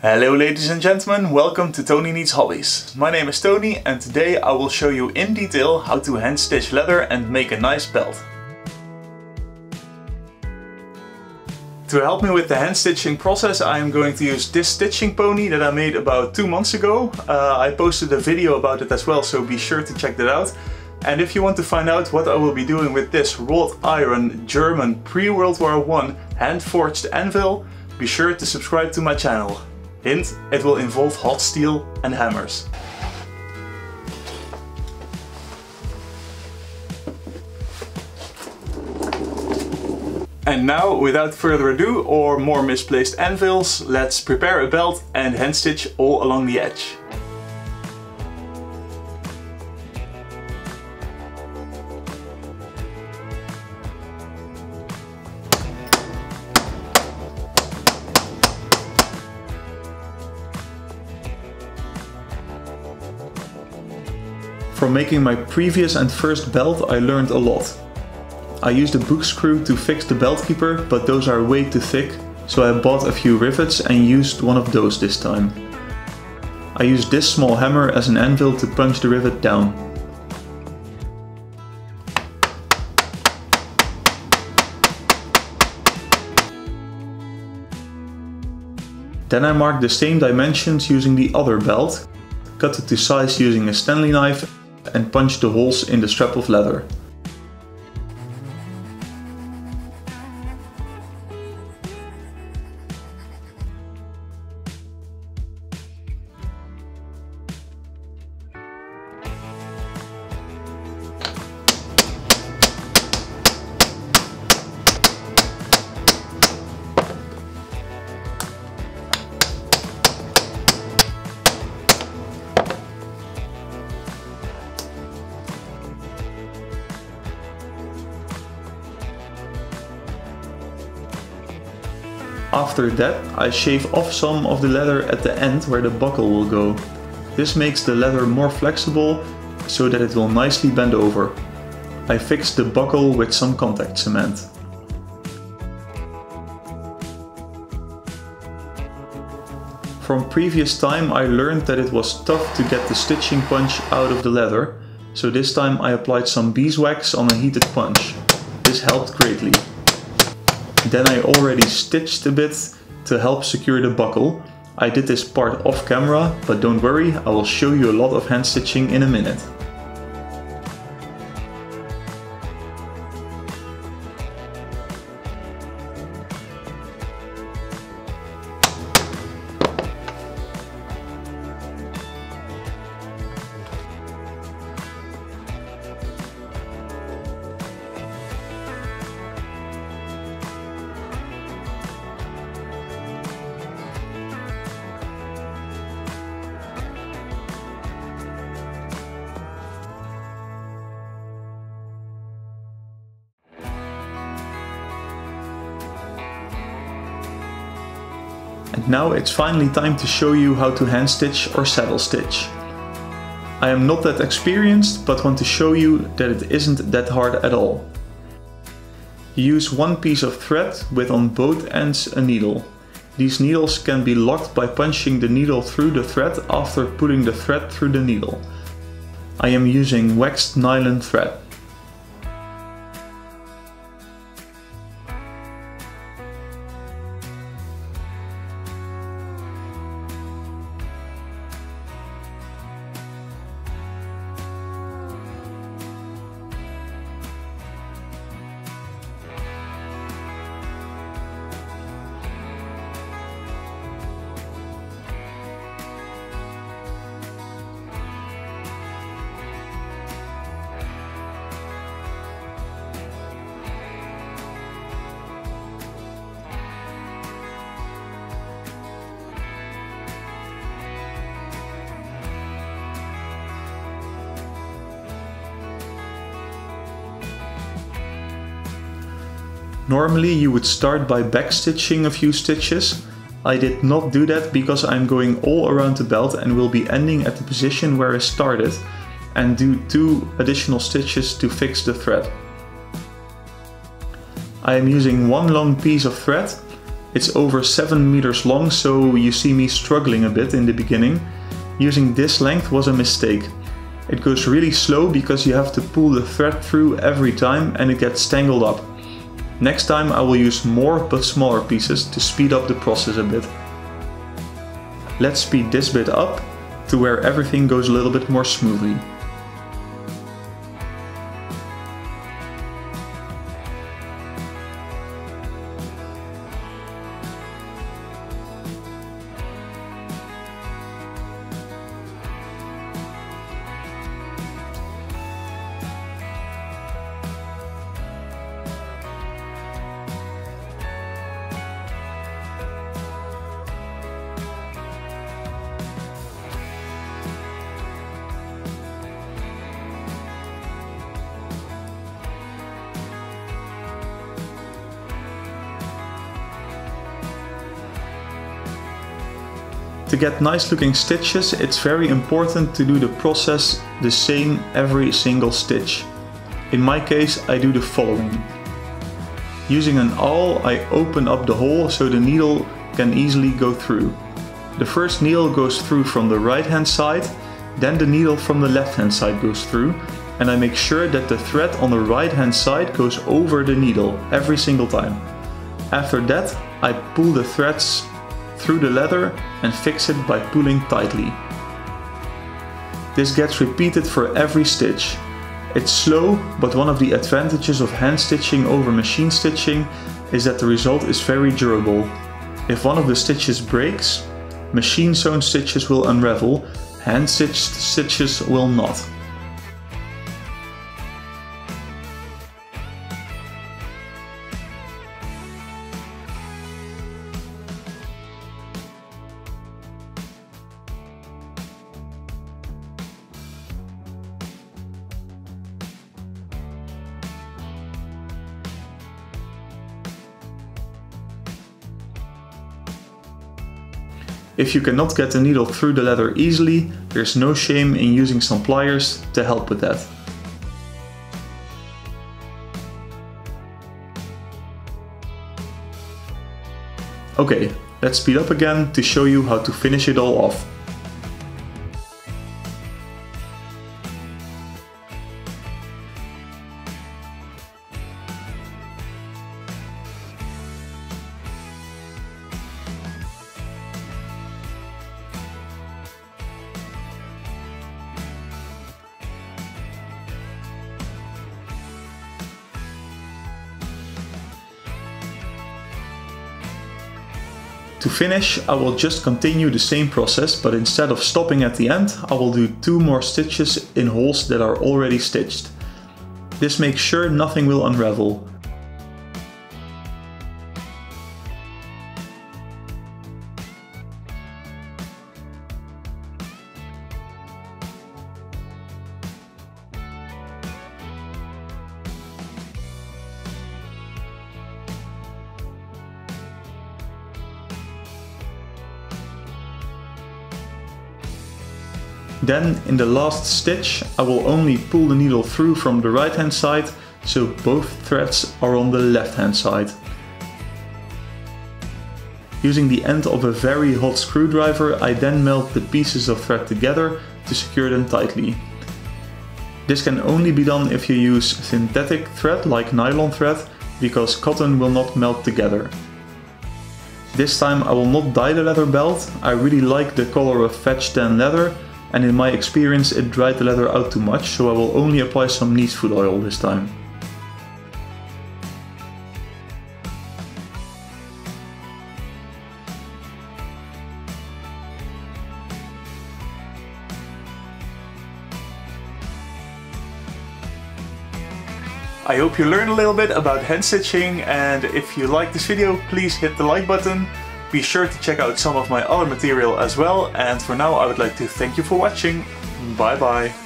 Hello ladies and gentlemen, welcome to Tony Needs Hobbies. My name is Tony and today I will show you in detail how to hand stitch leather and make a nice belt. To help me with the hand stitching process, I am going to use this stitching pony that I made about 2 months ago. I posted a video about it as well, so be sure to check that out. And if you want to find out what I will be doing with this wrought iron German pre-World War I hand forged anvil, be sure to subscribe to my channel. Hint, it will involve hot steel and hammers. And now, without further ado or more misplaced anvils, let's prepare a belt and hand stitch all along the edge. From making my previous and first belt, I learned a lot. I used a book screw to fix the belt keeper, but those are way too thick, so I bought a few rivets and used one of those this time. I used this small hammer as an anvil to punch the rivet down. Then I marked the same dimensions using the other belt, cut it to size using a Stanley knife and punched the holes in the strap of leather. After that, I shave off some of the leather at the end where the buckle will go. This makes the leather more flexible so that it will nicely bend over. I fixed the buckle with some contact cement. From previous time I learned that it was tough to get the stitching punch out of the leather, so this time I applied some beeswax on a heated punch. This helped greatly. Then I already stitched a bit to help secure the buckle. I did this part off camera, but don't worry, I will show you a lot of hand stitching in a minute. And now it's finally time to show you how to hand stitch or saddle stitch. I am not that experienced, but want to show you that it isn't that hard at all. You use one piece of thread with on both ends a needle. These needles can be locked by punching the needle through the thread after putting the thread through the needle. I am using waxed nylon thread. Normally you would start by backstitching a few stitches. I did not do that because I'm going all around the belt and will be ending at the position where I started and do 2 additional stitches to fix the thread. I am using one long piece of thread. It's over 7 meters long, so you see me struggling a bit in the beginning. Using this length was a mistake. It goes really slow because you have to pull the thread through every time and it gets tangled up. Next time I will use more but smaller pieces to speed up the process a bit. Let's speed this bit up to where everything goes a little bit more smoothly. To get nice looking stitches, it's very important to do the process the same every single stitch. In my case, I do the following. Using an awl, I open up the hole so the needle can easily go through. The first needle goes through from the right hand side, then the needle from the left hand side goes through, and I make sure that the thread on the right hand side goes over the needle every single time. After that, I pull the threads through the leather and fix it by pulling tightly. This gets repeated for every stitch. It's slow, but one of the advantages of hand stitching over machine stitching is that the result is very durable. If one of the stitches breaks, machine sewn stitches will unravel, hand stitched stitches will not. If you cannot get the needle through the leather easily, there's no shame in using some pliers to help with that. Okay, let's speed up again to show you how to finish it all off. To finish, I will just continue the same process, but instead of stopping at the end, I will do 2 more stitches in holes that are already stitched. This makes sure nothing will unravel. Then in the last stitch I will only pull the needle through from the right hand side, so both threads are on the left hand side. Using the end of a very hot screwdriver, I then melt the pieces of thread together to secure them tightly. This can only be done if you use synthetic thread like nylon thread, because cotton will not melt together. This time I will not dye the leather belt. I really like the color of fetch tan leather, and in my experience it dried the leather out too much, so I will only apply some neatsfoot oil this time. I hope you learned a little bit about hand stitching, and if you like this video, please hit the like button. Be sure to check out some of my other material as well, and for now I would like to thank you for watching. Bye bye.